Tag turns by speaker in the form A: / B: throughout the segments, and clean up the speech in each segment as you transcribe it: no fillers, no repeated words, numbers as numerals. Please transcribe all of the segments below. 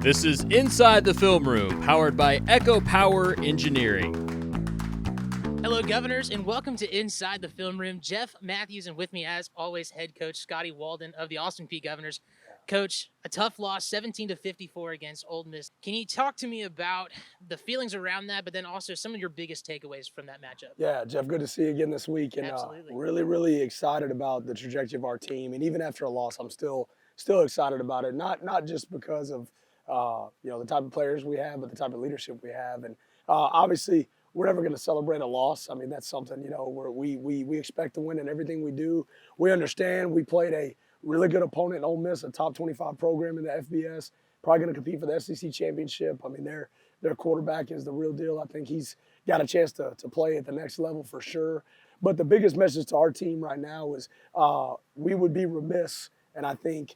A: This is Inside the Film Room, powered by Echo Power Engineering.
B: Hello, Governors, and welcome to Inside the Film Room. Jeff Matthews, and with me, as always, head coach Scotty Walden of the Austin Peay Governors. Coach, a tough loss, 17-54 against Ole Miss. Can you talk to me about the feelings around that, but then also some of your biggest takeaways from that matchup?
C: Yeah, Jeff, good to see you again this week, and really excited about the trajectory of our team. And even after a loss, I'm still excited about it. Not just because of the type of players we have, but the type of leadership we have. And obviously, we're never going to celebrate a loss. I mean, that's something where we expect to win in everything we do. We understand we played a really good opponent in Ole Miss, a top 25 program in the FBS, probably going to compete for the SEC championship. I mean, their quarterback is the real deal. I think he's got a chance to play at the next level for sure. But the biggest message to our team right now is we would be remiss, and I think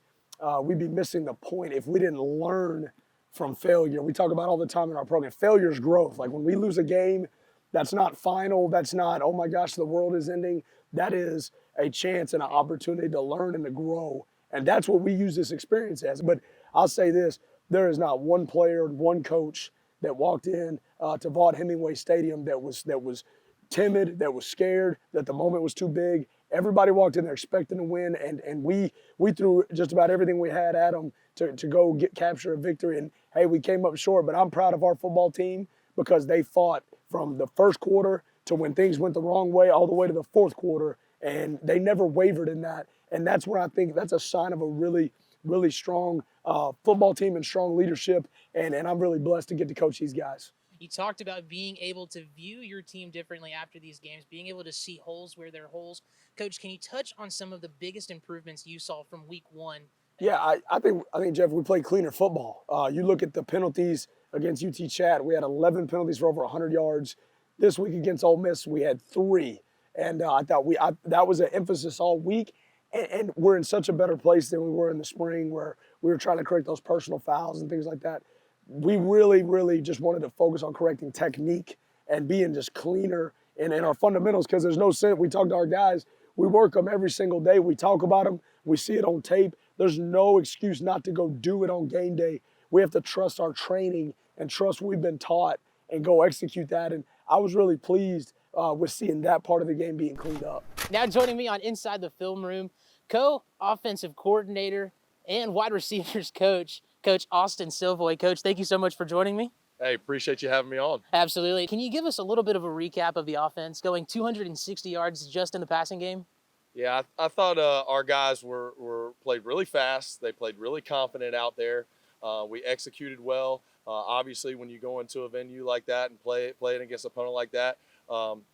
C: we'd be missing the point if we didn't learn from failure. We talk about all the time in our program, failure is growth. Like when we lose a game, that's not final. That's not, oh my gosh, the world is ending. That is a chance and an opportunity to learn and to grow. And that's what we use this experience as. But I'll say this, there is not one player, one coach that walked in to Vaught-Hemingway Stadium that was timid, that was scared, that the moment was too big. Everybody walked in there expecting to win, and we threw just about everything we had at them to go capture a victory. And, hey, we came up short, but I'm proud of our football team because they fought from the first quarter to when things went the wrong way all the way to the fourth quarter, and they never wavered in that. And that's where I think that's a sign of a really, really strong football team and strong leadership, and I'm really blessed to get to coach these guys.
B: You talked about being able to view your team differently after these games, being able to see holes where there are holes. Coach, can you touch on some of the biggest improvements you saw from week one?
C: Yeah, I think, Jeff, we played cleaner football. You look at the penalties against UT Chat, we had 11 penalties for over 100 yards. This week against Ole Miss, we had 3. And I thought that was an emphasis all week. And we're in such a better place than we were in the spring where we were trying to correct those personal fouls and things like that. We really just wanted to focus on correcting technique and being just cleaner in our fundamentals, because there's no sense. We talk to our guys. We work them every single day. We talk about them. We see it on tape. There's no excuse not to go do it on game day. We have to trust our training and trust what we've been taught and go execute that. And I was really pleased with seeing that part of the game being cleaned up.
B: Now joining me on Inside the Film Room, co-offensive coordinator and wide receivers coach, Coach Austin Silvoy. Coach, thank you so much for joining me.
D: Hey, appreciate you having me on.
B: Absolutely. Can you give us a little bit of a recap of the offense, going 260 yards just in the passing game?
D: Yeah, I thought our guys played really fast. They played really confident out there. We executed well. Obviously, when you go into a venue like that and play it against an opponent like that,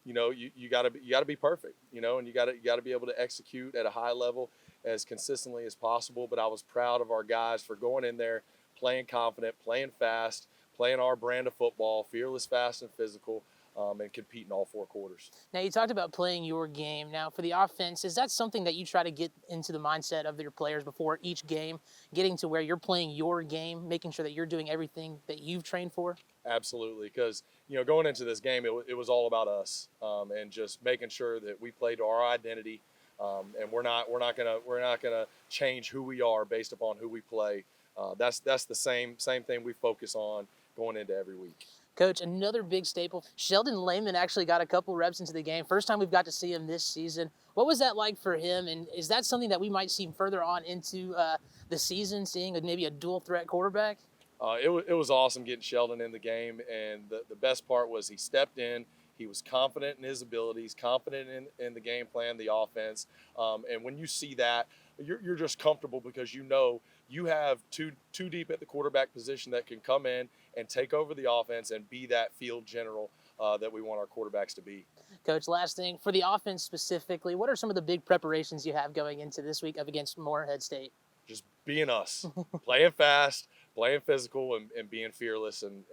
D: you gotta be perfect, and you gotta be able to execute at a high level as consistently as possible. But I was proud of our guys for going in there, playing confident, playing fast, playing our brand of football, fearless, fast, and physical, and competing all 4 quarters.
B: Now, you talked about playing your game. Now, for the offense, is that something that you try to get into the mindset of your players before each game, getting to where you're playing your game, making sure that you're doing everything that you've trained for?
D: Absolutely, because going into this game, it was all about us, and just making sure that we played to our identity, and we're not gonna change who we are based upon who we play. That's the same thing we focus on going into every week.
B: Coach, another big staple, Sheldon Lehman actually got a couple reps into the game. First time we've got to see him this season. What was that like for him, and is that something that we might see further on into the season, seeing maybe a dual threat quarterback?
D: It was awesome getting Sheldon in the game, and the best part was he stepped in. He was confident in his abilities, confident in the game plan, the offense, and when you see that, you're just comfortable because you have two deep at the quarterback position that can come in and take over the offense and be that field general that we want our quarterbacks to be.
B: Coach, last thing, for the offense specifically, what are some of the big preparations you have going into this week up against Morehead State?
D: Just being us, playing fast, playing physical, and being fearless, and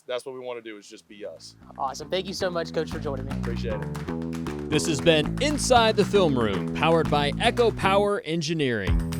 D: that's what we want to do, is just be us.
B: Awesome. Thank you so much, Coach, for joining me.
D: Appreciate it.
A: This has been Inside the Film Room, powered by Echo Power Engineering.